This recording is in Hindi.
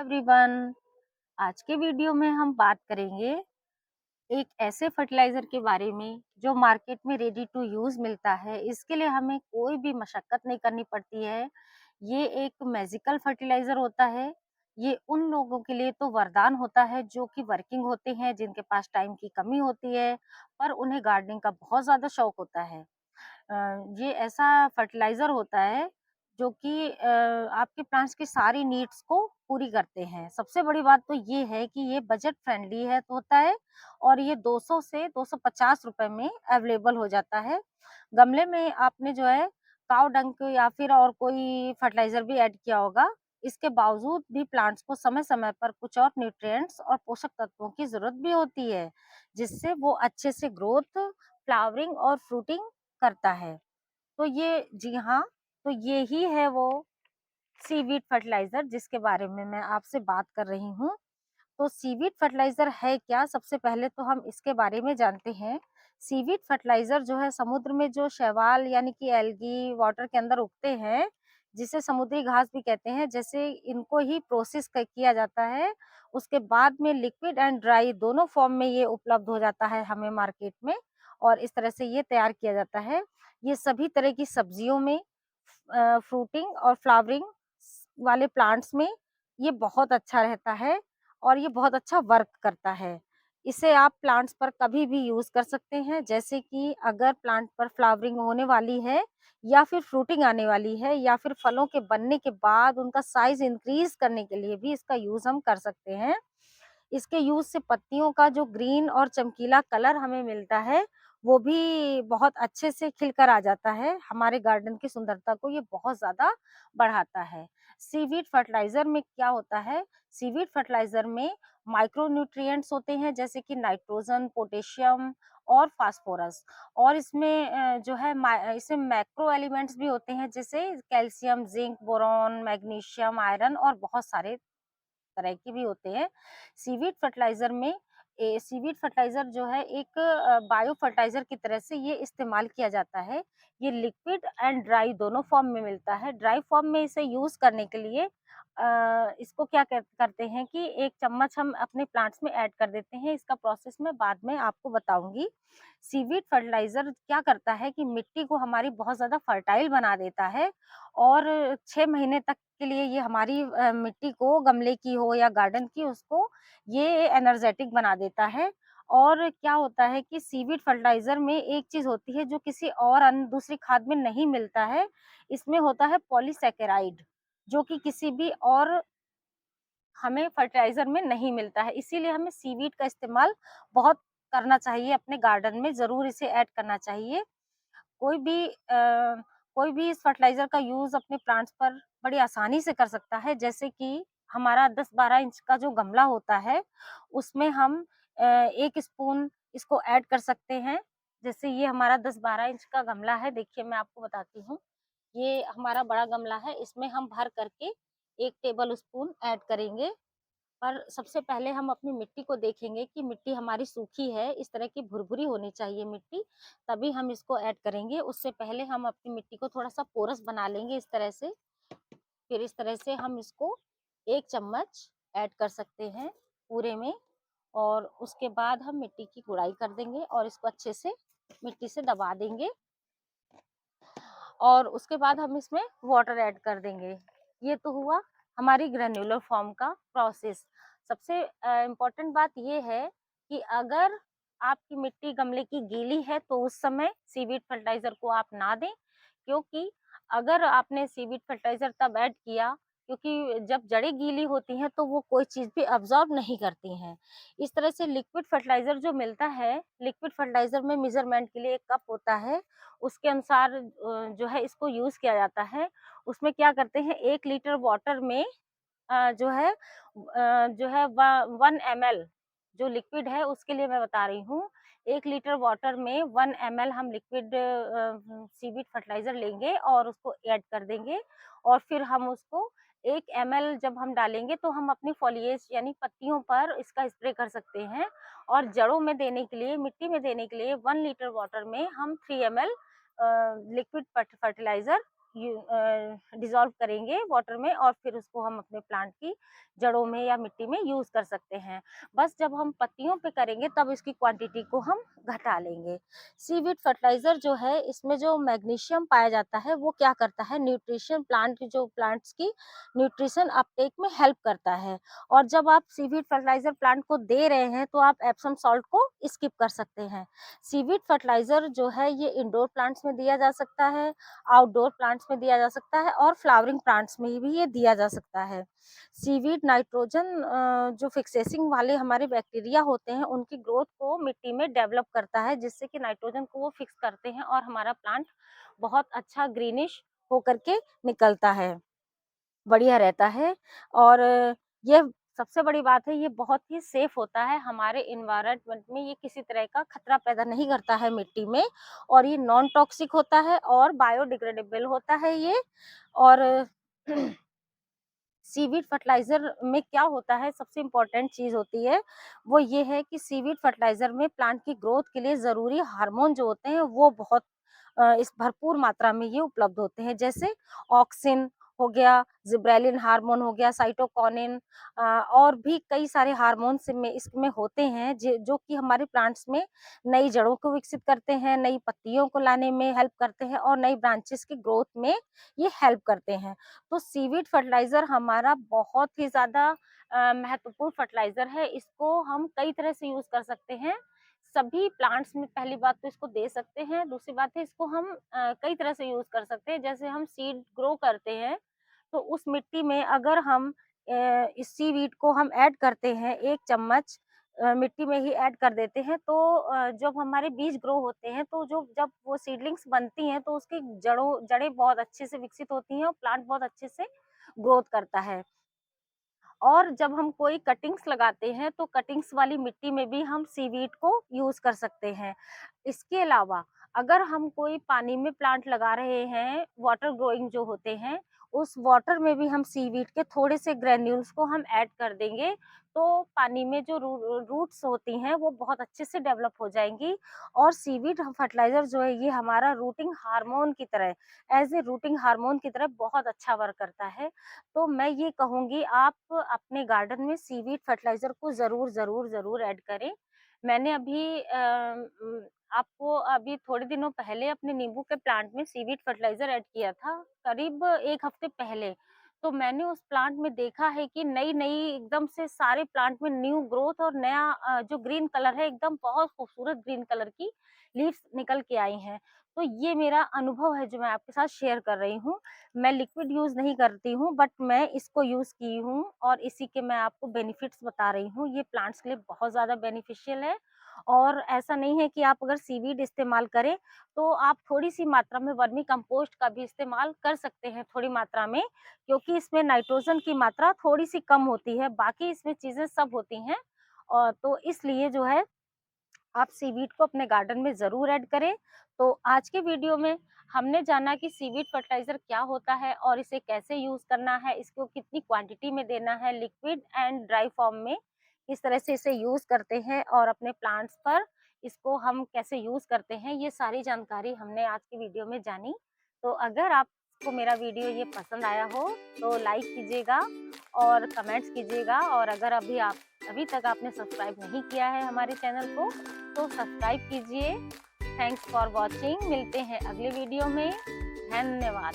एवरीवन। आज के वीडियो में हम बात करेंगे एक ऐसे फर्टिलाइज़र के बारे में जो मार्केट में रेडी टू यूज़ मिलता है। इसके लिए हमें कोई भी मशक्कत नहीं करनी पड़ती है। ये एक मैजिकल फर्टिलाइज़र होता है। ये उन लोगों के लिए तो वरदान होता है जो कि वर्किंग होते हैं, जिनके पास टाइम की कमी होती है, पर उन्हें गार्डनिंग का बहुत ज़्यादा शौक होता है। ये ऐसा फर्टिलाइज़र होता है जो कि आपके प्लांट्स की सारी नीड्स को पूरी करते हैं। सबसे बड़ी बात तो ये है कि ये बजट फ्रेंडली है तो होता है और ये 200 से 250 रुपए में अवेलेबल हो जाता है। गमले में आपने जो है काऊ डंक या फिर और कोई फर्टिलाइज़र भी ऐड किया होगा। इसके बावजूद भी प्लांट्स को समय-समय पर कुछ और न्यूट्रिएंट्स और पोषक तत्वों की ज़रूरत भी होती है, जिससे वो अच्छे से ग्रोथ, फ्लावरिंग और फ्रूटिंग करता है। तो ये जी हाँ, तो ये ही है वो सीवीड फर्टिलाइज़र जिसके बारे में मैं आपसे बात कर रही हूँ। तो सीवीड फर्टिलाइज़र है क्या? सबसे पहले तो हम इसके बारे में जानते हैं। सीवीड फर्टिलाइज़र जो है समुद्र में जो शैवाल यानी कि एल्गी वाटर के अंदर उगते हैं, जिसे समुद्री घास भी कहते हैं, जैसे इनको ही प्रोसेस क किया जाता है। उसके बाद में लिक्विड एंड ड्राई दोनों फॉर्म में ये उपलब्ध हो जाता है हमें मार्केट में और इस तरह से ये तैयार किया जाता है। ये सभी तरह की सब्जियों में फ्रूटिंग और फ्लावरिंग वाले प्लांट्स में ये बहुत अच्छा रहता है और ये बहुत अच्छा वर्क करता है। इसे आप प्लांट्स पर कभी भी यूज़ कर सकते हैं, जैसे कि अगर प्लांट पर फ्लावरिंग होने वाली है या फिर फ्रूटिंग आने वाली है या फिर फलों के बनने के बाद उनका साइज़ इंक्रीज़ करने के लिए भी इसका यूज़ हम कर सकते हैं। इसके यूज़ से पत्तियों का जो ग्रीन और चमकीला कलर हमें मिलता है, वो भी बहुत अच्छे से खिल कर आ जाता है। हमारे गार्डन की सुंदरता को ये बहुत ज़्यादा बढ़ाता है। सीवीड फर्टिलाइज़र में क्या होता है, सीवीड फर्टिलाइज़र में माइक्रो न्यूट्रिएंट्स होते हैं जैसे कि नाइट्रोजन, पोटेशियम और फास्फोरस और इसमें जो है इसमें मैक्रो एलिमेंट्स भी होते हैं जैसे calcium, zinc, boron, magnesium, iron और बहुत सारे तरह के भी होते हैं। सीवीड फर्टिलाइज़र में सीवीड फर्टिलाइज़र जो है एक बायो फर्टिलाइज़र की तरह से ये इस्तेमाल किया जाता है। ये लिक्विड एंड ड्राई दोनों फॉर्म में मिलता है। ड्राई फॉर्म में इसे यूज़ करने के लिए इसको क्या करते हैं कि 1 चम्मच हम अपने प्लांट्स में ऐड कर देते हैं। इसका प्रोसेस मैं बाद में आपको बताऊँगी। सीवीड फर्टिलाइज़र क्या करता है कि मिट्टी को हमारी बहुत ज़्यादा फर्टाइल बना देता है और 6 महीने तक के लिए ये हमारी मिट्टी को गमले की हो या गार्डन की उसको ये एनर्जेटिक बना देता है। और क्या होता है कि सीवीड फर्टिलाइज़र में एक चीज़ होती है जो किसी और अन्य दूसरी खाद में नहीं मिलता है, इसमें होता है पॉलीसैकेराइड जो कि किसी भी और हमें फर्टिलाइज़र में नहीं मिलता है। इसीलिए हमें सीवीड का इस्तेमाल बहुत करना चाहिए, अपने गार्डन में ज़रूर इसे ऐड करना चाहिए। कोई भी कोई भी इस फर्टिलाइज़र का यूज़ अपने प्लांट्स पर बड़ी आसानी से कर सकता है, जैसे कि हमारा 10-12 इंच का जो गमला होता है, उसमें हम 1 स्पून इसको ऐड कर सकते हैं। जैसे ये हमारा 10-12 इंच का गमला है, देखिए मैं आपको बताती हूँ। ये हमारा बड़ा गमला है, इसमें हम भर करके 1 टेबल स्पून ऐड करेंगे। पर सबसे पहले हम अपनी मिट्टी को देखेंगे कि मिट्टी हमारी सूखी है, इस तरह की भुरभुरी होनी चाहिए मिट्टी, तभी हम इसको ऐड करेंगे। उससे पहले हम अपनी मिट्टी को थोड़ा-सा पोरस बना लेंगे इस तरह से, फिर इस तरह से हम इसको 1 चम्मच ऐड कर सकते हैं पूरे में और उसके बाद हम मिट्टी की गुड़ाई कर देंगे और इसको अच्छे से मिट्टी से दबा देंगे और उसके बाद हम इसमें वाटर ऐड कर देंगे। ये तो हुआ हमारी ग्रैन्युलर फॉर्म का प्रोसेस। सबसे इम्पोर्टेंट बात ये है कि अगर आपकी मिट्टी गमले की गीली है तो उस समय सीवीड फर्टिलाइज़र को आप ना दें, क्योंकि अगर आपने सीवीड फर्टिलाइज़र तब ऐड किया क्योंकि जब जड़ें गीली होती हैं तो वो कोई चीज़ भी अब्ज़ॉर्ब नहीं करती हैं। इस तरह से लिक्विड फर्टिलाइज़र जो मिलता है, लिक्विड फर्टिलाइज़र में मेज़रमेंट के लिए 1 कप होता है, उसके अनुसार जो है इसको यूज़ किया जाता है। उसमें क्या करते हैं 1 लीटर वाटर में जो है व 1 ml जो लिक्विड है उसके लिए मैं बता रही हूँ। 1 लीटर वाटर में 1 ml हम लिक्विड सीवीड फर्टिलाइज़र लेंगे और उसको ऐड कर देंगे और फिर हम उसको 1 ml जब हम डालेंगे तो हम अपनी फॉलिएज यानी पत्तियों पर इसका स्प्रे कर सकते हैं और जड़ों में देने के लिए, मिट्टी में देने के लिए 1 लीटर वाटर में हम 3 ml लिक्विड फर्टिलाइज़र डिज़ोल्व करेंगे वाटर में और फिर उसको हम अपने प्लांट की जड़ों में या मिट्टी में यूज़ कर सकते हैं। बस जब हम पत्तियों पे करेंगे तब इसकी क्वांटिटी को हम घटा लेंगे। सीवीड फर्टिलाइज़र जो है इसमें जो मैग्नीशियम पाया जाता है वो क्या करता है, न्यूट्रिशन प्लांट्स की न्यूट्रिशन अपटेक में हेल्प करता है। और जब आप सीवीड फर्टिलाइज़र प्लांट को दे रहे हैं तो आप एप्सम सॉल्ट को स्किप कर सकते हैं। सीवीड फर्टिलाइज़र जो है ये इंडोर प्लांट्स में दिया जा सकता है, आउटडोर प्लांट्स में दिया जा सकता है और फ्लावरिंग प्लांट्स में भी ये दिया जा सकता है। सीवीड नाइट्रोजन जो फिक्सेसिंग वाले हमारे बैक्टीरिया होते हैं उनकी ग्रोथ को मिट्टी में डेवलप करता है, जिससे कि नाइट्रोजन को वो फिक्स करते हैं और हमारा प्लांट बहुत अच्छा ग्रीनिश होकर के निकलता है, बढ़िया रहता है। और ये सबसे बड़ी बात है, ये बहुत ही सेफ होता है हमारे एनवायरनमेंट में, ये किसी तरह का खतरा पैदा नहीं करता है मिट्टी में और ये नॉन टॉक्सिक होता है और बायोडिग्रेडेबल होता है ये। और सीवीड फर्टिलाइज़र में क्या होता है, सबसे इम्पोर्टेंट चीज़ होती है, वो ये है कि सीवीड फर्टिलाइज़र में प्लांट की ग्रोथ के लिए ज़रूरी हार्मोन जो होते हैं, वो बहुत इस भरपूर मात्रा में ये उपलब्ध होते हैं। जैसे ऑक्सिन हो गया, जिब्रेलिन हार्मोन हो गया, साइटोकिनिन और भी कई सारे हार्मोन्स में इसमें होते हैं, जो कि हमारे प्लांट्स में नई जड़ों को विकसित करते हैं, नई पत्तियों को लाने में हेल्प करते हैं और नई ब्रांचेस की ग्रोथ में ये हेल्प करते हैं। तो सीवीड फर्टिलाइज़र हमारा बहुत ही ज़्यादा महत्वपूर्ण फर्टिलाइज़र है। इसको हम कई तरह से यूज़ कर सकते हैं। सभी प्लांट्स में पहली बात तो इसको दे सकते हैं, दूसरी बात है इसको हम कई तरह से यूज़ कर सकते हैं। जैसे हम सीड ग्रो करते हैं, तो उस मिट्टी में अगर हम इस सीवीड को हम ऐड करते हैं, 1 चम्मच मिट्टी में ही ऐड कर देते हैं, तो जब हमारे बीज ग्रो होते हैं, तो जब वो सीडलिंग्स बनती हैं, तो उसकी जड़ें बहुत अच्छे से विकसित होती हैं और प्लांट बहुत अच्छे से ग्रोथ करता है। और जब हम कोई कटिंग्स लगाते हैं, तो कटिंग्स वाली मिट्टी में भी हम सीवीड को यूज़ कर सकते हैं। इसके अलावा अगर हम कोई पानी में प्लांट लगा रहे हैं, वाटर ग्रोइंग जो होते हैं, उस वाटर में भी हम सीवीड के थोड़े से ग्रैन्यूल्स को हम ऐड कर देंगे, तो पानी में जो रूट्स होती हैं, वो बहुत अच्छे से डेवलप हो जाएँगी और सीवीड फर्टिलाइज़र जो है, ये हमारा रूटिंग हार्मोन की तरह, एज़ ए रूटिंग हार्मोन की तरह बहुत अच्छा वर्क करता है। तो मैं ये कहूँगी आप अपने गार्डन में सीवीड फर्टिलाइज़र को ज़रूर ऐड करें। मैंने आपको अभी थोड़े दिनों पहले अपने नींबू के प्लांट में सीवीड फर्टिलाइज़र ऐड किया था, करीब 1 हफ्ते पहले। तो मैंने उस प्लांट में देखा है कि नई-नई एकदम से सारे प्लांट में न्यू ग्रोथ और नया जो ग्रीन कलर है, एकदम बहुत खूबसूरत ग्रीन कलर की लीव्स निकल के आई हैं। तो ये मेरा अनुभव है जो मैं आपके साथ शेयर कर रही हूँ। मैं लिक्विड यूज़ नहीं करती हूँ, बट मैं इसको यूज़ की हूँ और इसी के मैं आपको बेनिफिट्स बता रही हूँ। ये प्लांट्स के लिए बहुत ज़्यादा बेनिफिशियल है और ऐसा नहीं है कि आप अगर सीवीड इस्तेमाल करें, तो आप थोड़ी-सी मात्रा में वर्मी कंपोस्ट का भी इस्तेमाल कर सकते हैं थोड़ी मात्रा में, क्योंकि इसमें नाइट्रोजन की मात्रा थोड़ी-सी कम होती है, बाकी इसमें चीज़ें सब होती हैं। तो इसलिए जो है आप सीवीड को अपने गार्डन में ज़रूर ऐड करें। तो आज के वीडियो में हमने जाना कि सीवीड फर्टिलाइज़र क्या होता है और इसे कैसे यूज़ करना है, इसको कितनी क्वांटिटी में देना है, लिक्विड एंड ड्राई फॉर्म में, किस तरह से इसे यूज़ करते हैं और अपने प्लांट्स पर इसको हम कैसे यूज़ करते हैं, ये सारी जानकारी हमने आज की वीडियो में जानी। तो अगर आपको मेरा वीडियो ये पसंद आया हो, तो लाइक कीजिएगा और कमेंट्स कीजिएगा और अगर अभी तक आपने सब्सक्राइब नहीं किया है हमारे चैनल को, तो सब्सक्राइब कीजिए। Thanks for watching. मिलते हैं अगले वीडियो में। धन्यवाद।